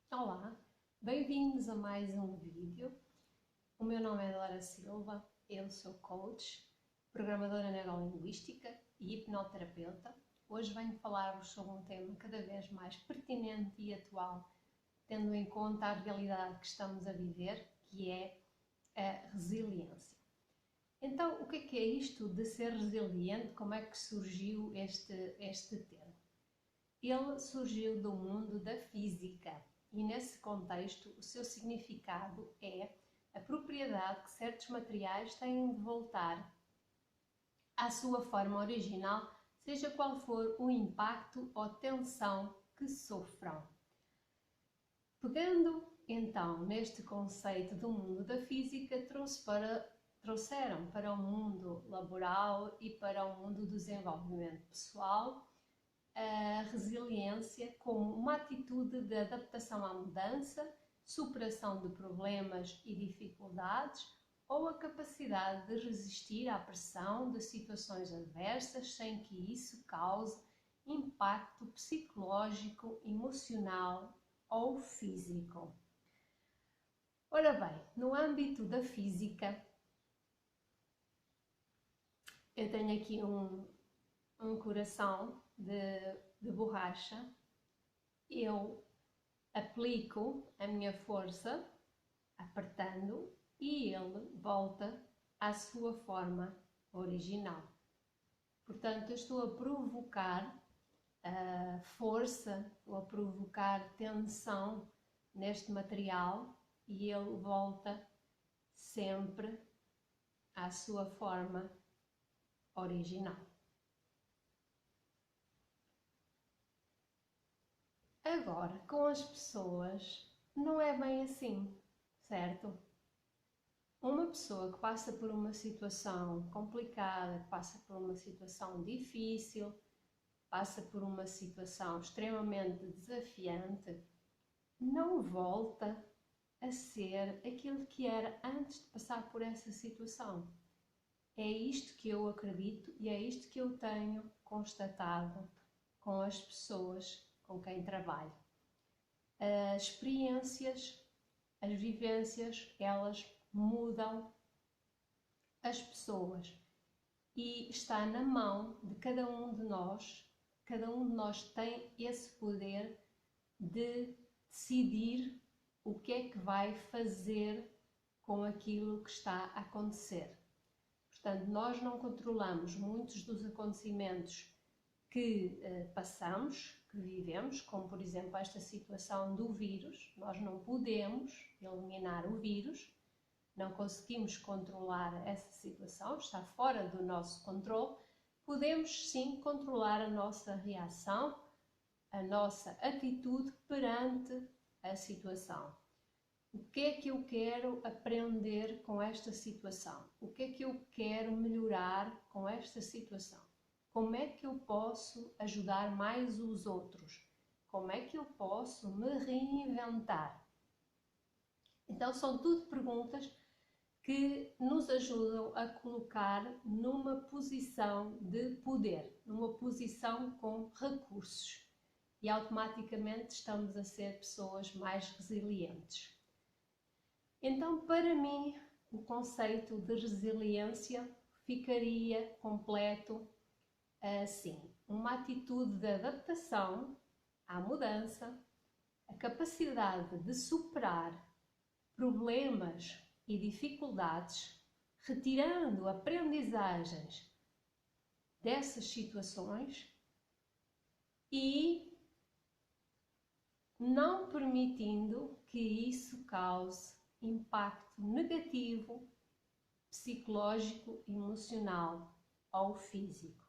Olá, bem-vindos a mais um vídeo. O meu nome é Dora Silva, eu sou coach, programadora neurolinguística e hipnoterapeuta. Hoje venho falar-vos sobre um tema cada vez mais pertinente e atual, tendo em conta a realidade que estamos a viver, que é a resiliência. Então, o que é isto de ser resiliente? Como é que surgiu este termo? Ele surgiu do mundo da física e, nesse contexto, o seu significado é a propriedade que certos materiais têm de voltar à sua forma original, seja qual for o impacto ou tensão que sofram. Pegando então neste conceito do mundo da física, trouxeram para o mundo laboral e para o mundo do desenvolvimento pessoal a resiliência como uma atitude de adaptação à mudança, superação de problemas e dificuldades ou a capacidade de resistir à pressão de situações adversas sem que isso cause impacto psicológico, emocional ou físico. Ora bem, no âmbito da física, eu tenho aqui um coração de borracha. Eu aplico a minha força apertando e ele volta à sua forma original. Portanto, eu estou a provocar força, estou a provocar tensão neste material e ele volta sempre à sua forma original. Agora, com as pessoas, não é bem assim, certo? Uma pessoa que passa por uma situação complicada, que passa por uma situação difícil, passa por uma situação extremamente desafiante, não volta a ser aquilo que era antes de passar por essa situação. É isto que eu acredito e é isto que eu tenho constatado com as pessoas com quem trabalho. As experiências, as vivências, elas mudam as pessoas e está na mão de cada um de nós tem esse poder de decidir o que é que vai fazer com aquilo que está a acontecer. Portanto, nós não controlamos muitos dos acontecimentos que passamos, que vivemos, como por exemplo esta situação do vírus. Nós não podemos eliminar o vírus, não conseguimos controlar essa situação, está fora do nosso controle. Podemos sim controlar a nossa reação, a nossa atitude perante a situação. O que é que eu quero aprender com esta situação? O que é que eu quero melhorar com esta situação? Como é que eu posso ajudar mais os outros? Como é que eu posso me reinventar? Então, são tudo perguntas que nos ajudam a colocar numa posição de poder, numa posição com recursos. E automaticamente estamos a ser pessoas mais resilientes. Então, para mim, o conceito de resiliência ficaria completo assim: uma atitude de adaptação à mudança, a capacidade de superar problemas e dificuldades, retirando aprendizagens dessas situações e não permitindo que isso cause impacto negativo, psicológico, emocional ou físico.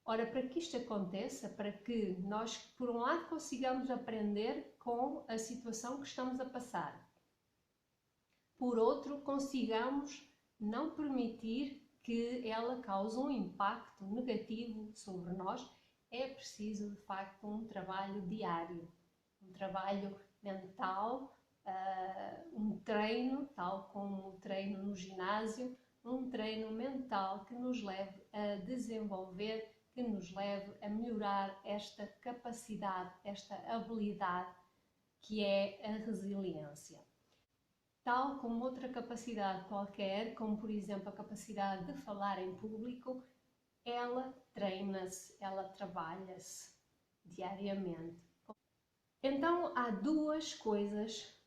Ora, para que isto aconteça, para que nós, por um lado, consigamos aprender com a situação que estamos a passar, por outro, consigamos não permitir que ela cause um impacto negativo sobre nós, é preciso, de facto, um trabalho diário, um trabalho mental, um treino, tal como o treino no ginásio, um treino mental que nos leve a desenvolver, que nos leve a melhorar esta capacidade, esta habilidade que é a resiliência. Tal como outra capacidade qualquer, como por exemplo a capacidade de falar em público, ela treina-se, ela trabalha-se diariamente. Então há duas coisas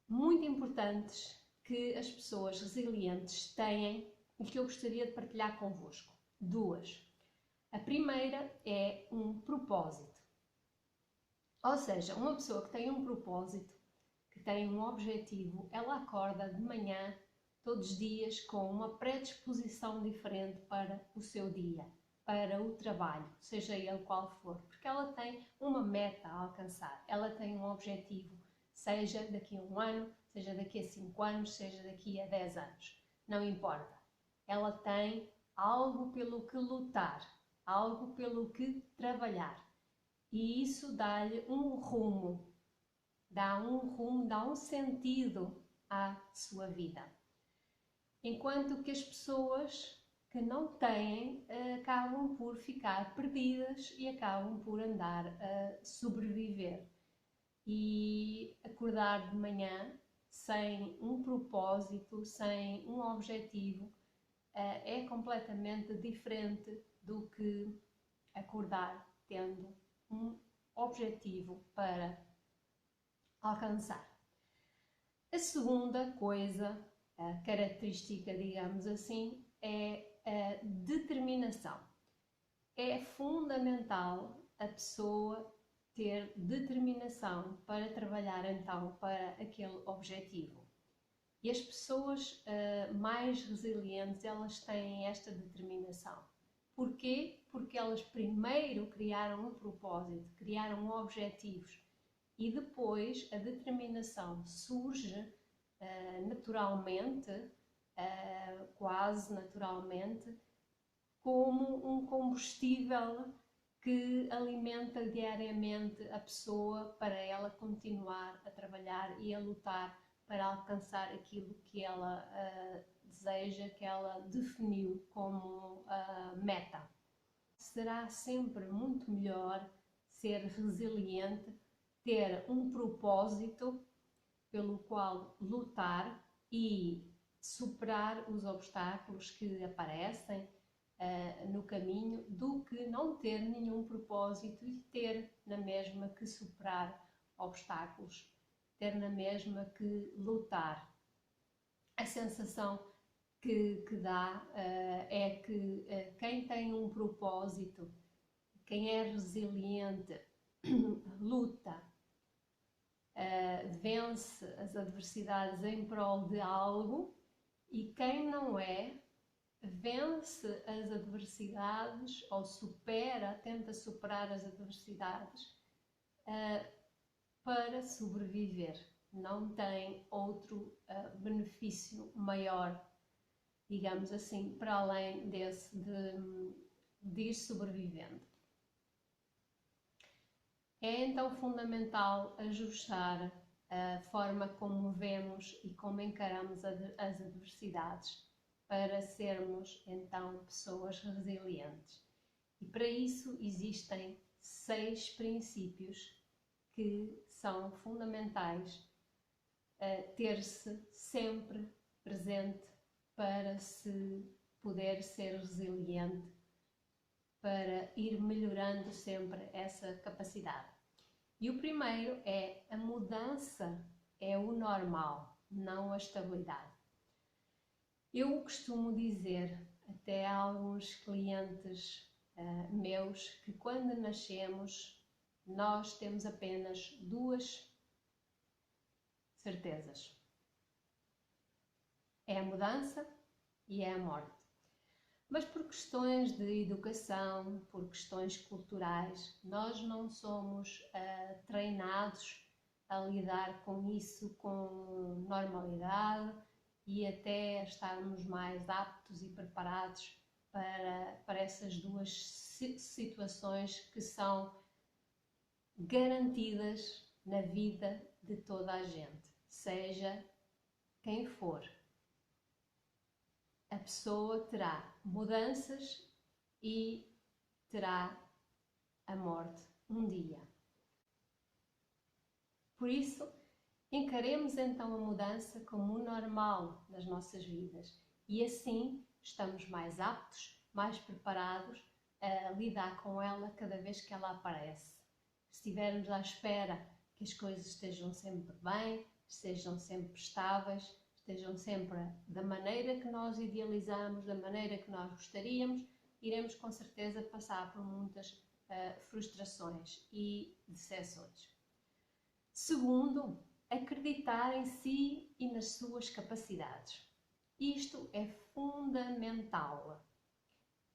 muito importantes que as pessoas resilientes têm e que eu gostaria de partilhar convosco. Duas. A primeira é um propósito. Ou seja, uma pessoa que tem um propósito, que tem um objetivo, ela acorda de manhã, todos os dias, com uma predisposição diferente para o seu dia, para o trabalho, seja ele qual for, porque ela tem uma meta a alcançar, ela tem um objetivo, seja daqui a um ano, seja daqui a 5 anos, seja daqui a 10 anos, não importa. Ela tem algo pelo que lutar, algo pelo que trabalhar. E isso dá-lhe um rumo, dá um sentido à sua vida. Enquanto que as pessoas que não têm acabam por ficar perdidas e acabam por andar a sobreviver. E acordar de manhã sem um propósito, sem um objetivo, é completamente diferente do que acordar tendo um objetivo para alcançar. A segunda coisa, a característica, digamos assim, é a determinação. É fundamental a pessoa ter determinação para trabalhar então para aquele objetivo. E as pessoas mais resilientes, elas têm esta determinação. Porquê? Porque elas primeiro criaram um propósito, criaram objetivos e depois a determinação surge naturalmente, quase naturalmente, como um combustível que alimenta diariamente a pessoa para ela continuar a trabalhar e a lutar para alcançar aquilo que ela deseja, que ela definiu como meta. Será sempre muito melhor ser resiliente, ter um propósito pelo qual lutar e superar os obstáculos que aparecem no caminho, do que não ter nenhum propósito e ter na mesma que superar obstáculos, ter na mesma que lutar. A sensação que dá é que quem tem um propósito, quem é resiliente, luta, vence as adversidades em prol de algo, e quem não é, vence as adversidades ou tenta superar as adversidades para sobreviver. Não tem outro benefício maior, digamos assim, para além desse de ir sobrevivendo. É então fundamental ajustar a forma como vemos e como encaramos as adversidades para sermos então pessoas resilientes. E para isso existem 6 princípios que são fundamentais ter-se sempre presente para se poder ser resiliente, para ir melhorando sempre essa capacidade. E o primeiro é: a mudança é o normal, não a estabilidade. Eu costumo dizer até a alguns clientes meus que quando nascemos nós temos apenas 2 certezas. É a mudança e é a morte. Mas por questões de educação, por questões culturais, nós não somos treinados a lidar com isso com normalidade e até estarmos mais aptos e preparados para essas 2 situações que são garantidas na vida de toda a gente, seja quem for. A pessoa terá mudanças e terá a morte um dia. Por isso, encaremos então a mudança como o normal nas nossas vidas e assim estamos mais aptos, mais preparados a lidar com ela cada vez que ela aparece. Se estivermos à espera que as coisas estejam sempre bem, estejam sempre estáveis, estejam sempre da maneira que nós idealizamos, da maneira que nós gostaríamos, iremos com certeza passar por muitas frustrações e decepções. Segundo, acreditar em si e nas suas capacidades. Isto é fundamental.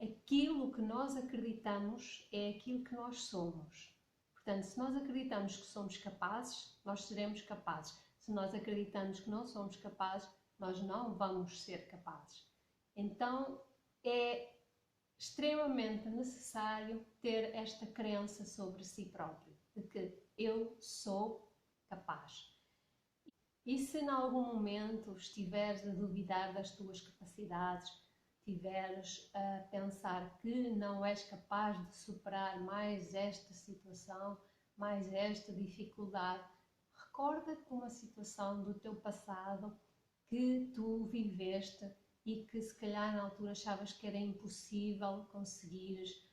Aquilo que nós acreditamos é aquilo que nós somos. Portanto, se nós acreditamos que somos capazes, nós seremos capazes. Se nós acreditamos que não somos capazes, nós não vamos ser capazes. Então, é extremamente necessário ter esta crença sobre si próprio, de que eu sou capaz. E se em algum momento estiveres a duvidar das tuas capacidades, estiveres a pensar que não és capaz de superar mais esta situação, mais esta dificuldade, recorda-te de uma situação do teu passado que tu viveste e que se calhar na altura achavas que era impossível conseguires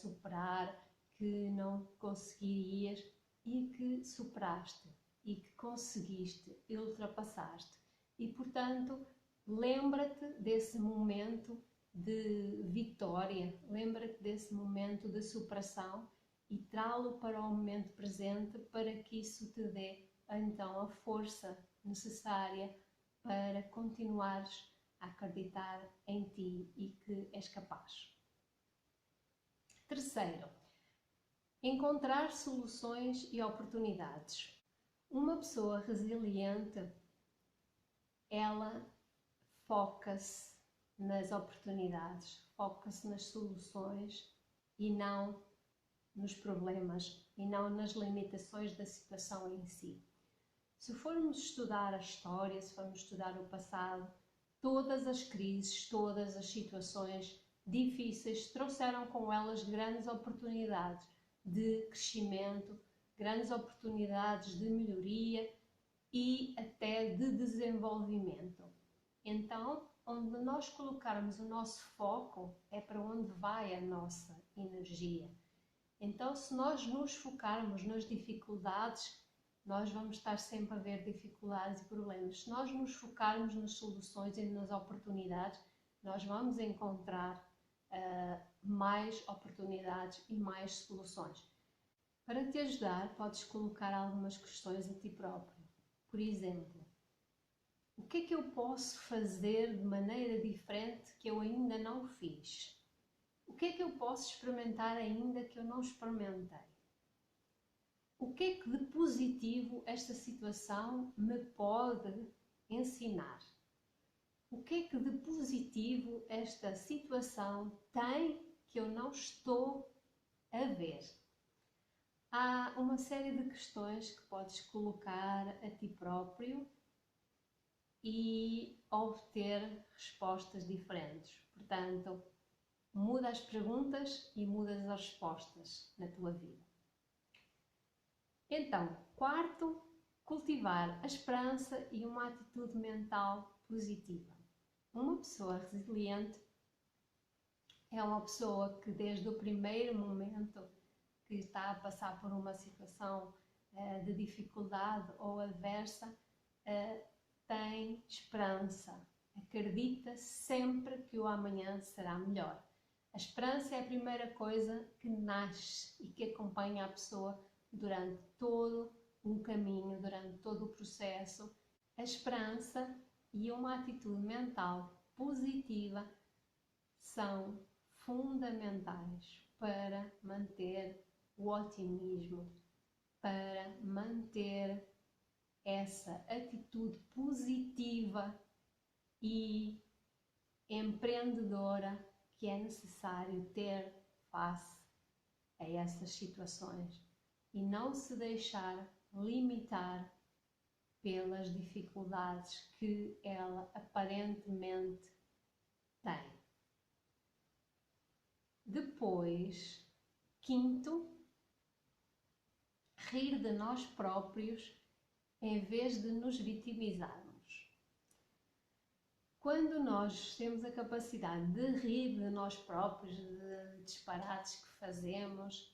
superar, que não conseguirias e que superaste e que conseguiste e ultrapassaste. E portanto, lembra-te desse momento de vitória, lembra-te desse momento de superação e trá-lo para o momento presente para que isso te dê então a força necessária para continuares a acreditar em ti e que és capaz. Terceiro, encontrar soluções e oportunidades. Uma pessoa resiliente, ela foca-se nas oportunidades, foca-se nas soluções e não nos problemas e não nas limitações da situação em si. Se formos estudar a história, se formos estudar o passado, todas as crises, todas as situações difíceis trouxeram com elas grandes oportunidades de crescimento, grandes oportunidades de melhoria e até de desenvolvimento. Então, onde nós colocarmos o nosso foco é para onde vai a nossa energia. Então, se nós nos focarmos nas dificuldades, nós vamos estar sempre a ver dificuldades e problemas. Se nós nos focarmos nas soluções e nas oportunidades, nós vamos encontrar mais oportunidades e mais soluções. Para te ajudar, podes colocar algumas questões a ti próprio. Por exemplo, o que é que eu posso fazer de maneira diferente que eu ainda não fiz? O que é que eu posso experimentar ainda que eu não experimentei? O que é que de positivo esta situação me pode ensinar? O que é que de positivo esta situação tem que eu não estou a ver? Há uma série de questões que podes colocar a ti próprio e obter respostas diferentes. Portanto, muda as perguntas e mudas as respostas na tua vida. Então, quarto, cultivar a esperança e uma atitude mental positiva. Uma pessoa resiliente é uma pessoa que desde o primeiro momento que está a passar por uma situação de dificuldade ou adversa, tem esperança, acredita sempre que o amanhã será melhor. A esperança é a primeira coisa que nasce e que acompanha a pessoa durante todo o caminho, durante todo o processo. A esperança e uma atitude mental positiva são fundamentais para manter o otimismo, para manter essa atitude positiva e empreendedora que é necessário ter face a essas situações e não se deixar limitar pelas dificuldades que ela aparentemente tem. Depois, quinto, rir de nós próprios em vez de nos vitimizarmos. Quando nós temos a capacidade de rir de nós próprios, de disparates que fazemos,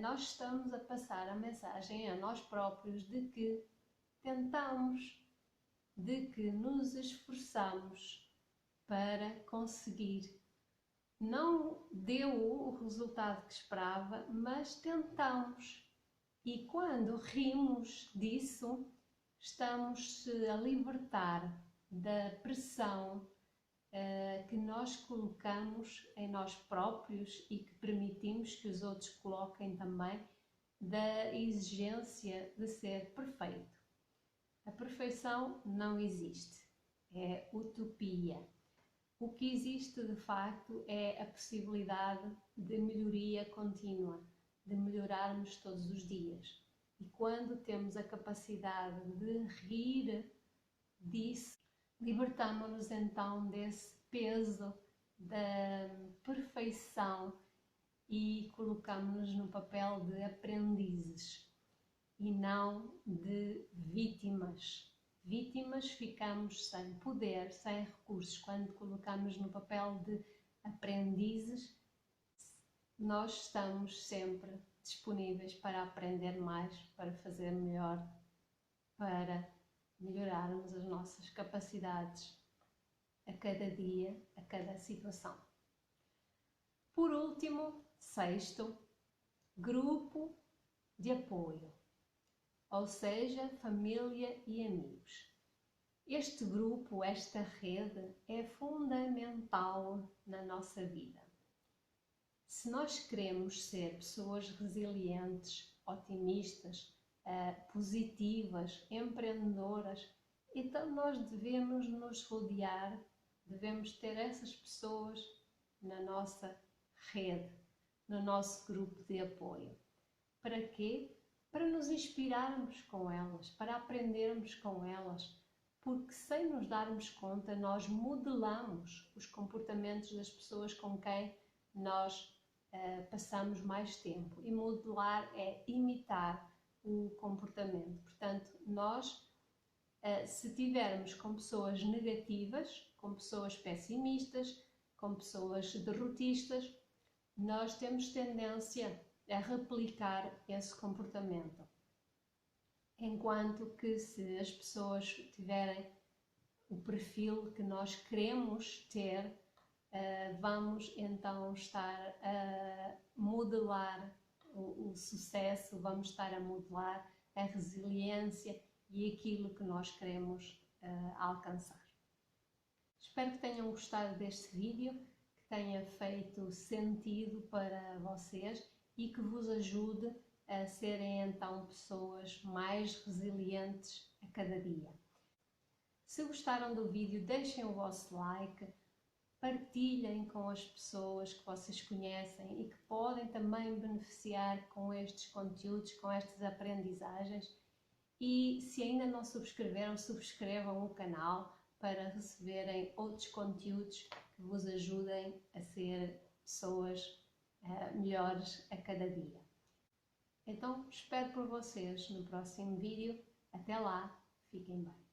nós estamos a passar a mensagem a nós próprios de que tentamos, de que nos esforçamos para conseguir. Não deu o resultado que esperava, mas tentamos. E quando rimos disso, estamos a libertar da pressão que nós colocamos em nós próprios e que permitimos que os outros coloquem também, da exigência de ser perfeito. A perfeição não existe, é utopia. O que existe de facto é a possibilidade de melhoria contínua, de melhorarmos todos os dias. E quando temos a capacidade de rir disso, libertamos-nos então desse peso da perfeição e colocamos-nos no papel de aprendizes e não de vítimas. Vítimas ficamos sem poder, sem recursos. Quando colocamos no papel de aprendizes, nós estamos sempre disponíveis para aprender mais, para fazer melhor, para melhorarmos as nossas capacidades a cada dia, a cada situação. Por último, sexto, grupo de apoio, ou seja, família e amigos. Este grupo, esta rede, é fundamental na nossa vida. Se nós queremos ser pessoas resilientes, otimistas, positivas, empreendedoras, então nós devemos nos rodear, devemos ter essas pessoas na nossa rede, no nosso grupo de apoio. Para quê? Para nos inspirarmos com elas, para aprendermos com elas, porque sem nos darmos conta nós modelamos os comportamentos das pessoas com quem nós passamos mais tempo. E modelar é imitar o comportamento. Portanto, nós, se tivermos com pessoas negativas, com pessoas pessimistas, com pessoas derrotistas, nós temos tendência a replicar esse comportamento. Enquanto que se as pessoas tiverem o perfil que nós queremos ter, vamos então estar a modelar o sucesso, vamos estar a modelar a resiliência e aquilo que nós queremos alcançar. Espero que tenham gostado deste vídeo, que tenha feito sentido para vocês e que vos ajude a serem então pessoas mais resilientes a cada dia. Se gostaram do vídeo, deixem o vosso like, partilhem com as pessoas que vocês conhecem e que podem também beneficiar com estes conteúdos, com estas aprendizagens. E se ainda não subscreveram, subscrevam o canal para receberem outros conteúdos que vos ajudem a ser pessoas melhores a cada dia. Então, espero por vocês no próximo vídeo. Até lá, fiquem bem.